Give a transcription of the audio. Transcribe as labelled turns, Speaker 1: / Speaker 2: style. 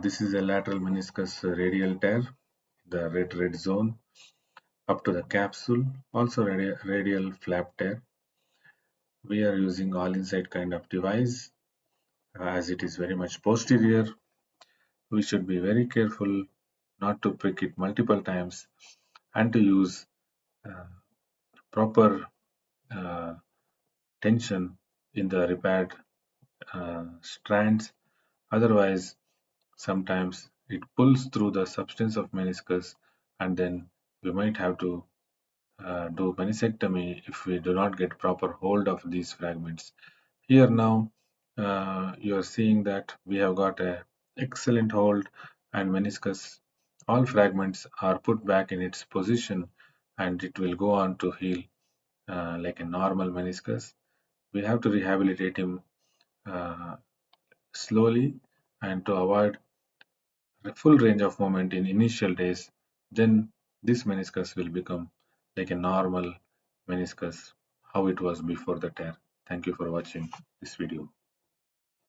Speaker 1: This is a lateral meniscus radial tear, the red zone up to the capsule, also radial flap tear. We are using all inside kind of device as it is very much posterior. We should be very careful not to prick it multiple times and to use uh, proper uh, tension in the repaired strands. Otherwise, sometimes it pulls through the substance of meniscus, and then we might have to do meniscectomy if we do not get proper hold of these fragments. Here now you are seeing that we have got a excellent hold, and meniscus, all fragments are put back in its position, and it will go on to heal like a normal meniscus. We have to rehabilitate him uh, slowly and to avoid a full range of movement in initial days. Then this meniscus will become like a normal meniscus, how it was before the tear. Thank you for watching this video.